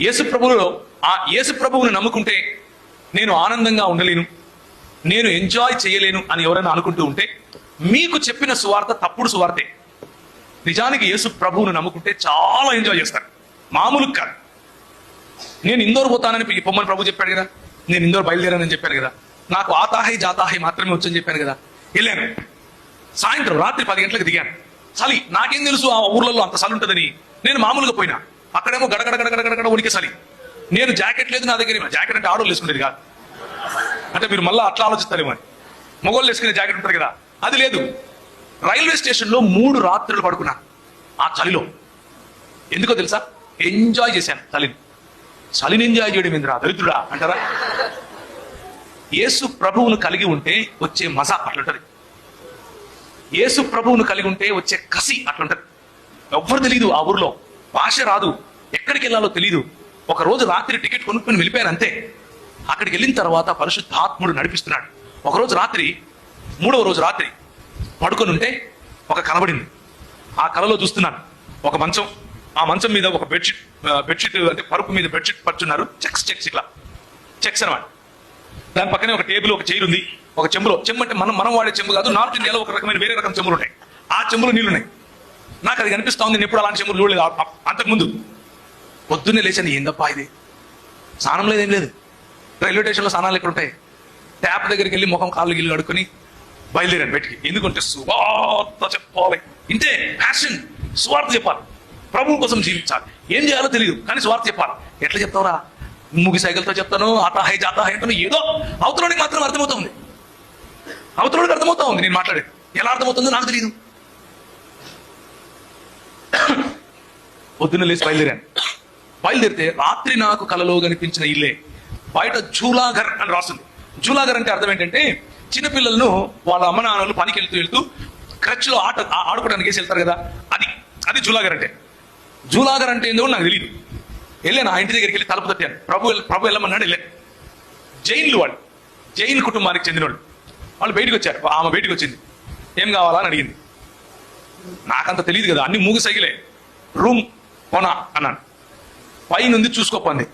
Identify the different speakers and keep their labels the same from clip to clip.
Speaker 1: యేసు ప్రభువులో ఆ యేసు ప్రభువుని నమ్ముకుంటే నేను ఆనందంగా ఉండలేను, నేను ఎంజాయ్ చేయలేను అని ఎవరైనా అనుకుంటూ ఉంటే మీకు చెప్పిన సువార్త తప్పుడు సువార్తే. నిజానికి యేసు ప్రభువుని నమ్ముకుంటే చాలా ఎంజాయ్ చేస్తారు, మామూలు కాదు. నేను ఇందోర్ పోతానని పొమ్మని ప్రభు చెప్పాడు కదా, నేను ఇందోర్ బయలుదేరానని చెప్పాను కదా, నాకు ఆతాహి జాతాహి మాత్రమే వచ్చని చెప్పాను కదా. వెళ్ళాను, సాయంత్రం రాత్రి 10 గంటలకు దిగాను. చలి, నాకేం తెలుసు ఆ ఊర్లలో అంత చలి ఉంటుందని. నేను మామూలుగా పోయినా, అక్కడేమో గడగడ గడగడ గడగడ ఉనికి చలి. నేను జాకెట్ లేదు నా దగ్గర. జాకెట్ అంటే ఆడోళ్ళు వేసుకునేది కాదు, అంటే మీరు మళ్ళీ అట్లా ఆలోచిస్తారేమో అని. మగోళ్ళు వేసుకునే జాకెట్ ఉంటుంది కదా, అది లేదు. రైల్వే స్టేషన్లో 3 రాత్రులు పడుకున్నాను ఆ చలిలో. ఎందుకో తెలుసా? ఎంజాయ్ చేశాను చలిని. చలిని ఎంజాయ్ చేయడం ఏందిరా దరిద్రుడా అంటారా? యేసు ప్రభువును కలిగి ఉంటే వచ్చే మజా అట్లుంటది. యేసు ప్రభువును కలిగి ఉంటే వచ్చే కసి అట్లుంటది. ఎవ్వరు తెలియదు ఆ ఊర్లో, భాష రాదు, ఎక్కడికి వెళ్ళాలో తెలియదు. ఒక రోజు రాత్రి టికెట్ కొనుక్కొని వెళ్ళిపోయాను అంతే. అక్కడికి వెళ్ళిన తర్వాత పరిశుద్ధాత్ముడు నడిపిస్తున్నాడు. ఒకరోజు రాత్రి, 3వ రోజు రాత్రి పడుకొని ఉంటే ఒక కనబడింది. ఆ కలలో చూస్తున్నాను ఒక మంచం, ఆ మంచం మీద ఒక బెడ్షీట్ అంటే పరుపు మీద బెడ్షీట్ పరుచున్నారు. చెక్స్ ఇట్లా చెక్స్ అనమాట. దాని పక్కనే ఒక టేబుల్, ఒక చైర్ ఉంది. ఒక చెంబులో, చెంబు అంటే మనం వాడే చెంబు కాదు, నార్త్ ఇండియాలో ఒక రకమైన వేరే రకం చెంబులు ఉంటాయి. ఆ చెంబులో నీళ్లున్నాయి. నాకు అది కనిపిస్తా ఉంది. నేను ఎప్పుడు అలాంటి చెంబులు చూడలేదు అంతకుముందు. పొద్దున్నే లేచాను, ఏందప్పా ఇది, స్నానం లేదేం లేదు. రైల్వే స్టేషన్లో స్నానాలు ఎక్కడ ఉంటాయి? ట్యాప్ దగ్గరికి వెళ్ళి ముఖం కాళ్ళు గిల్లు కడుక్కొని బయలుదేరాను బయటికి. ఎందుకంటే సువార్త చెప్పాలి, ఇంతే ప్యాషన్. సువార్త చెప్పాలి, ప్రభువు కోసం జీవించాలి. ఏం చేయాలో తెలియదు కానీ సువార్త చెప్పాలి. ఎట్లా చెప్తావురా? ముగి సైకిల్తో చెప్తాను, ఆతాహై జాతాహై అంటాను. ఏదో అవతలోడికి మాత్రం అర్థమవుతుంది, అవతలోడికి అర్థమవుతా ఉంది నేను మాట్లాడేది. ఎలా అర్థమవుతుందో నాకు తెలియదు. పొద్దున్న లేచి బయలుదేరితే రాత్రి నాకు కలలో కనిపించిన ఇల్లే. బయట జూలాఘర్ అని రాస్తుంది. జూలాఘర్ అంటే అర్థం ఏంటంటే, చిన్నపిల్లలను వాళ్ళ అమ్మ నాన్నలు పనికి వెళ్తూ క్రచ్లో ఆడుకోవడానికి వేసి వెళ్తారు కదా, అది జూలాఘర్ అంటే. జూలాఘర్ అంటే ఏందో నాకు తెలియదు. వెళ్ళాను, ఆ ఇంటి దగ్గరికి వెళ్ళి తలుపు తట్టాను. ప్రభు వెళ్ళమన్నాడు. వెళ్ళాను. వాళ్ళు జైన్ కుటుంబానికి చెందిన వాళ్ళు బయటకు వచ్చారు. ఆమె బయటకు వచ్చింది, ఏం కావాలా అని అడిగింది. నాకంత తెలియదు కదా, అన్ని మూగి సైకిలే. రూమ్ కొనా అన్నాను. పైనుంది చూసుకోపోయింది.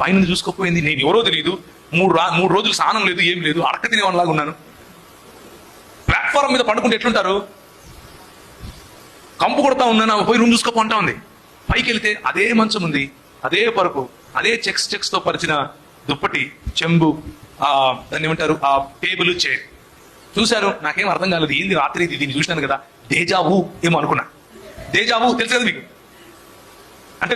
Speaker 1: పైనుంది చూసుకోపోయింది. నేను ఎవరో తెలియదు. 3 రోజులు స్నానం లేదు, ఏం లేదు, అడక తినేవాళ్ళలాగా ఉన్నాను. ప్లాట్ఫారం మీద పండుకుంటే ఎట్లుంటారు? కంపు కొడతా ఉన్నాను. పోయి రూమ్ చూసుకోపో అంటా ఉంది. పైకి వెళితే అదే మంచం ఉంది, అదే పరుపు, అదే చెక్స్ తో పరిచిన దుప్పటి, చెంబు, దాన్ని ఏమంటారు, ఆ టేబుల్, చైర్. చూశాను, నాకేం అర్థం కాలేదు. ఏంది రాత్రి దీన్ని చూసినాను కదా, దేజావు ఏమో అనుకున్నా. దేజావు తెలుసు కదా మీకు, అంటే